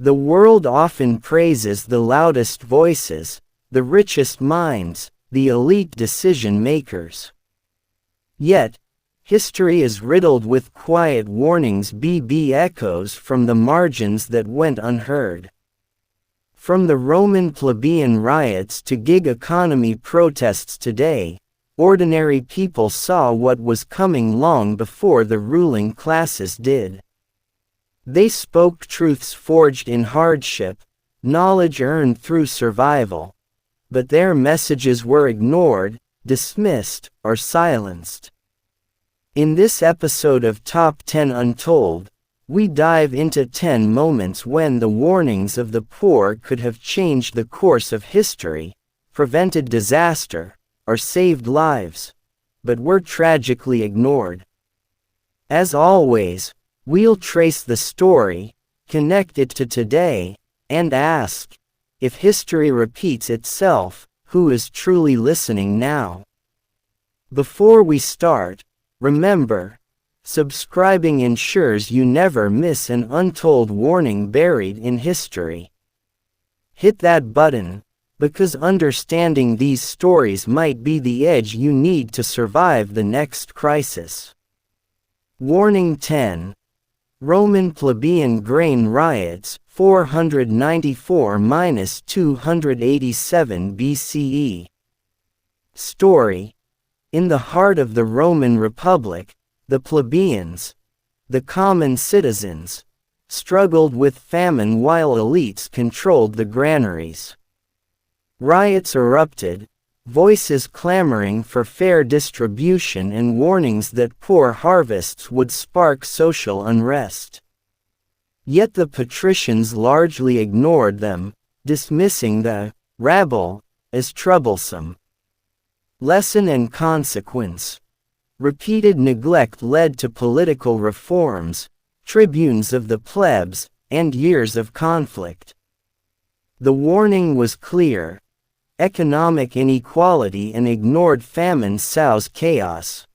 The world often praises the loudest voices, the richest minds, the elite decision-makers. Yet, history is riddled with quiet warnings, echoes from the margins that went unheard. From the Roman plebeian riots to gig economy protests today, ordinary people saw what was coming long before the ruling classes did. They spoke truths forged in hardship, knowledge earned through survival. But their messages were ignored, dismissed, or silenced. In this episode of Top 10 Untold, we dive into 10 moments when the warnings of the poor could have changed the course of history, prevented disaster, or saved lives, but were tragically ignored. As always, we'll trace the story, connect it to today, and ask, if history repeats itself, who is truly listening now? Before we start, remember, subscribing ensures you never miss an untold warning buried in history. Hit that button, because understanding these stories might be the edge you need to survive the next crisis. Warning 10. Roman plebeian grain riots, 494–287 BCE. Story. In the heart of the Roman Republic, the plebeians, the common citizens, struggled with famine while elites controlled the granaries. Riots erupted, voices clamoring for fair distribution and warnings that poor harvests would spark social unrest. Yet the patricians largely ignored them, dismissing the rabble as troublesome. Lesson and consequence. Repeated neglect led to political reforms, tribunes of the plebs, and years of conflict. The warning was clear. Economic inequality and ignored famine sows chaos.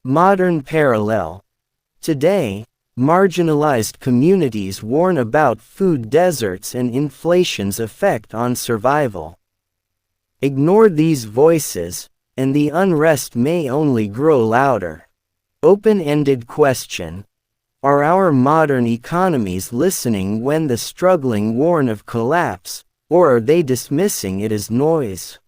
Modern parallel. Today, marginalized communities warn about food deserts and inflation's effect on survival. Ignore these voices, and the unrest may only grow louder. Open-ended question. Are our modern economies listening when the struggling warn of collapse? Or are they dismissing it as noise?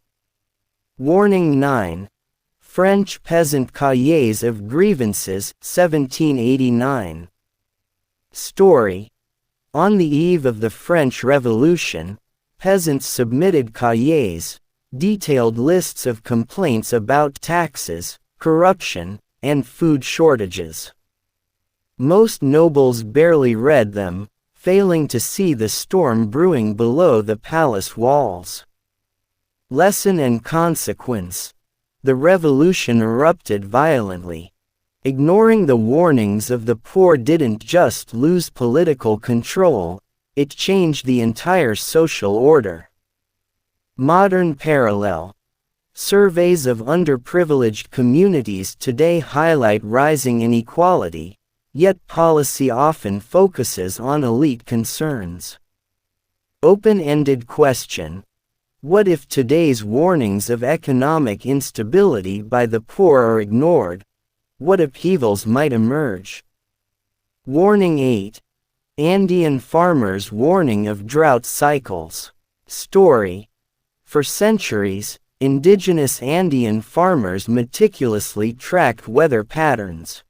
Warning 9. French peasant cahiers of grievances, 1789. Story. On the eve of the French Revolution, peasants submitted cahiers, detailed lists of complaints about taxes, corruption, and food shortages. Most nobles barely read them, failing to see the storm brewing below the palace walls. Lesson and consequence. The revolution erupted violently. Ignoring the warnings of the poor didn't just lose political control, it changed the entire social order. Modern parallel. Surveys of underprivileged communities today highlight rising inequality. Yet policy often focuses on elite concerns. Open-ended question. What if today's warnings of economic instability by the poor are ignored? What upheavals might emerge? Warning 8. Andean farmers' warning of drought cycles. Story. For centuries, indigenous Andean farmers meticulously tracked weather patterns.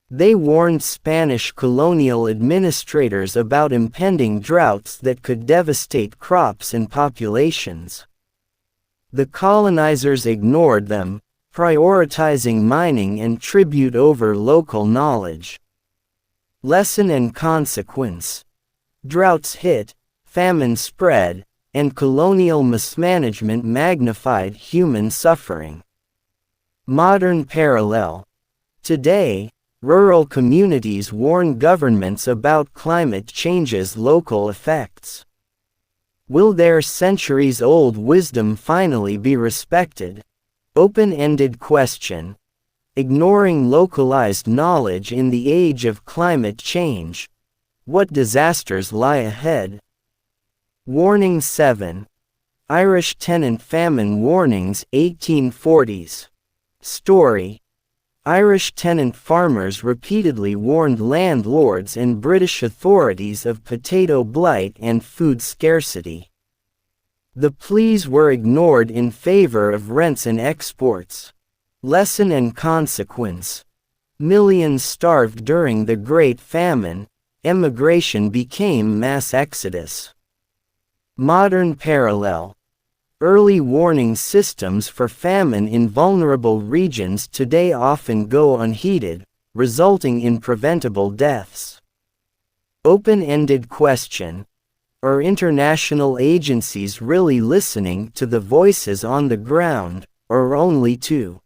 They warned Spanish colonial administrators about impending droughts that could devastate crops and populations. The colonizers ignored them, prioritizing mining and tribute over local knowledge. Lesson and consequence. Droughts hit, famine spread, and colonial mismanagement magnified human suffering. Modern parallel. Today, rural communities warn governments about climate change's local effects. Will their centuries-old wisdom finally be respected? Open-ended question. Ignoring localized knowledge in the age of climate change. What disasters lie ahead? Warning 7. Irish tenant famine warnings 1840s. Story. Irish tenant farmers repeatedly warned landlords and British authorities of potato blight and food scarcity. The pleas were ignored in favor of rents and exports. Lesson and consequence. Millions starved during the Great Famine. Emigration became mass exodus. Modern parallel. Early warning systems for famine in vulnerable regions today often go unheeded, resulting in preventable deaths. Open-ended question. Are international agencies really listening to the voices on the ground, or only to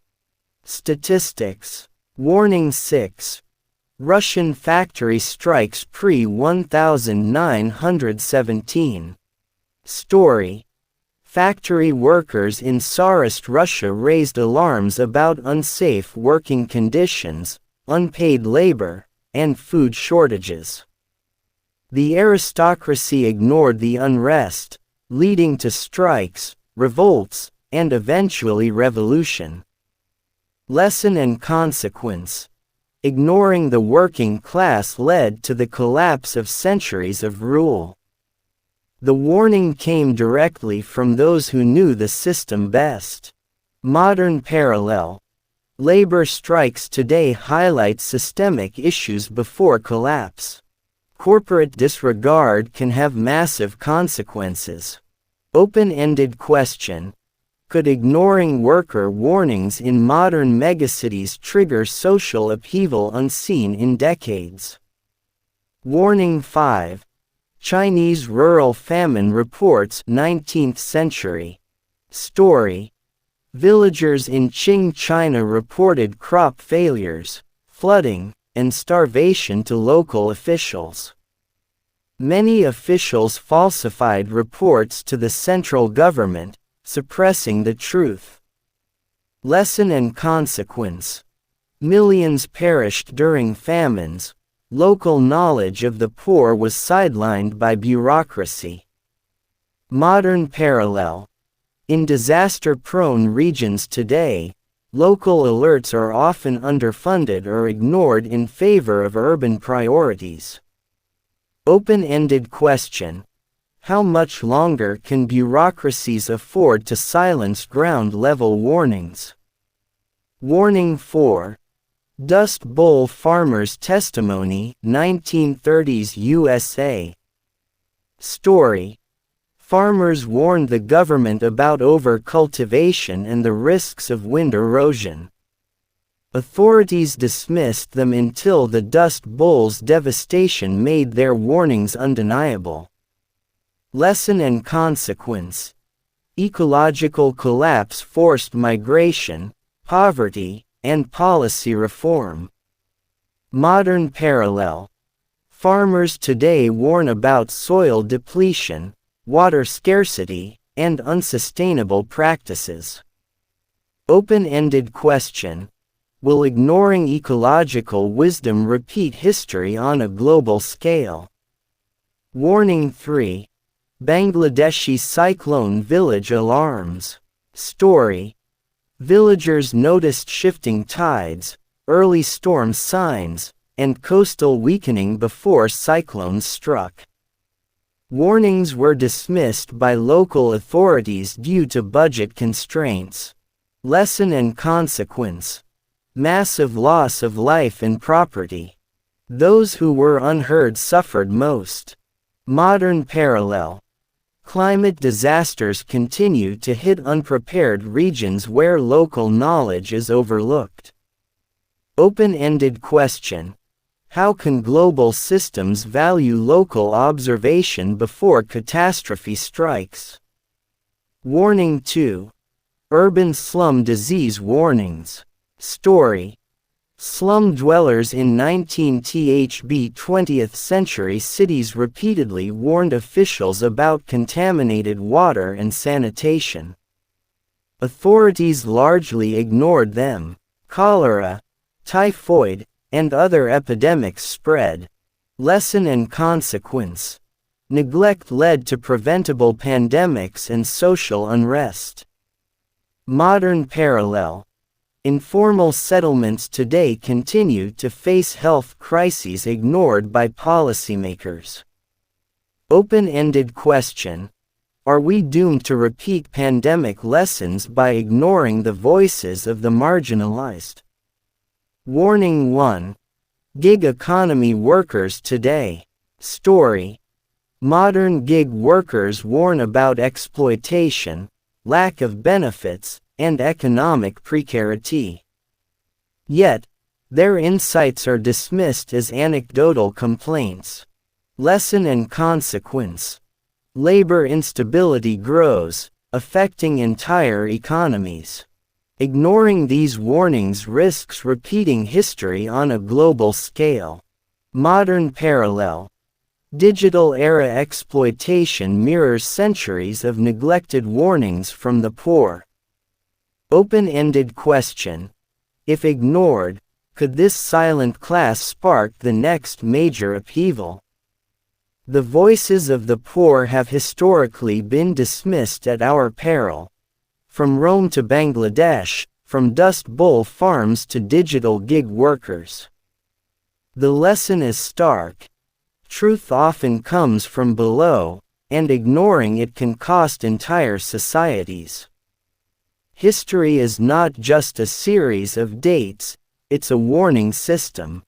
statistics? Warning 6. Russian factory strikes pre-1917. Story. Factory workers in Tsarist Russia raised alarms about unsafe working conditions, unpaid labor, and food shortages. The aristocracy ignored the unrest, leading to strikes, revolts, and eventually revolution. Lesson and consequence. Ignoring the working class led to the collapse of centuries of rule. The warning came directly from those who knew the system best. Modern parallel. Labor strikes today highlight systemic issues before collapse. Corporate disregard can have massive consequences. Open-ended question. Could ignoring worker warnings in modern megacities trigger social upheaval unseen in decades? Warning 5. Chinese rural famine reports 19th century. Story. Villagers in Qing, China reported crop failures, flooding, and starvation to local officials. Many officials falsified reports to the central government, suppressing the truth. Lesson and consequence. Millions perished during famines. Local knowledge of the poor was sidelined by bureaucracy. Modern parallel. In disaster-prone regions today, local alerts are often underfunded or ignored in favor of urban priorities. Open-ended question. How much longer can bureaucracies afford to silence ground-level warnings? Warning 4. Dust Bowl farmers' testimony, 1930s USA. Story. Farmers warned the government about overcultivation and the risks of wind erosion. Authorities dismissed them until the Dust Bowl's devastation made their warnings undeniable. Lesson and consequence. Ecological collapse forced migration, poverty, and policy reform. Modern parallel. Farmers today warn about soil depletion, water scarcity, and unsustainable practices. Open-ended question. Will ignoring ecological wisdom repeat history on a global scale? Warning 3. Bangladeshi cyclone village alarms. Story. Villagers noticed shifting tides, early storm signs, and coastal weakening before cyclones struck. Warnings were dismissed by local authorities due to budget constraints. Lesson and consequence. Massive loss of life and property. Those who were unheard suffered most. Modern parallel. Climate disasters continue to hit unprepared regions where local knowledge is overlooked. Open-ended question. How can global systems value local observation before catastrophe strikes? Warning 2. Urban slum disease warnings. Story. Slum dwellers in 20th century cities repeatedly warned officials about contaminated water and sanitation. Authorities largely ignored them. Cholera, typhoid, and other epidemics spread. Lesson and consequence. Neglect led to preventable pandemics and social unrest. Modern parallel. Informal settlements today continue to face health crises ignored by policymakers. Open-ended question. Are we doomed to repeat pandemic lessons by ignoring the voices of the marginalized? Warning 1. Gig economy workers today. Story. Modern gig workers warn about exploitation, lack of benefits, and economic precarity. Yet, their insights are dismissed as anecdotal complaints. Lesson and consequence. Labor instability grows, affecting entire economies. Ignoring these warnings risks repeating history on a global scale. Modern parallel. Digital era exploitation mirrors centuries of neglected warnings from the poor. Open-ended question. If ignored, could this silent class spark the next major upheaval? The voices of the poor have historically been dismissed at our peril. From Rome to Bangladesh, from Dust Bowl farms to digital gig workers. The lesson is stark. Truth often comes from below, and ignoring it can cost entire societies. History is not just a series of dates, it's a warning system.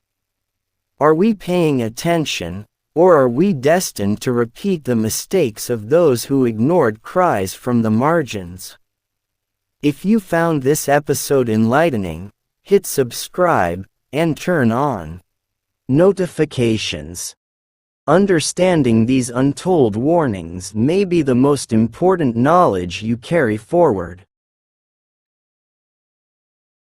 Are we paying attention, or are we destined to repeat the mistakes of those who ignored cries from the margins? If you found this episode enlightening, hit subscribe, and turn on notifications. Understanding these untold warnings may be the most important knowledge you carry forward.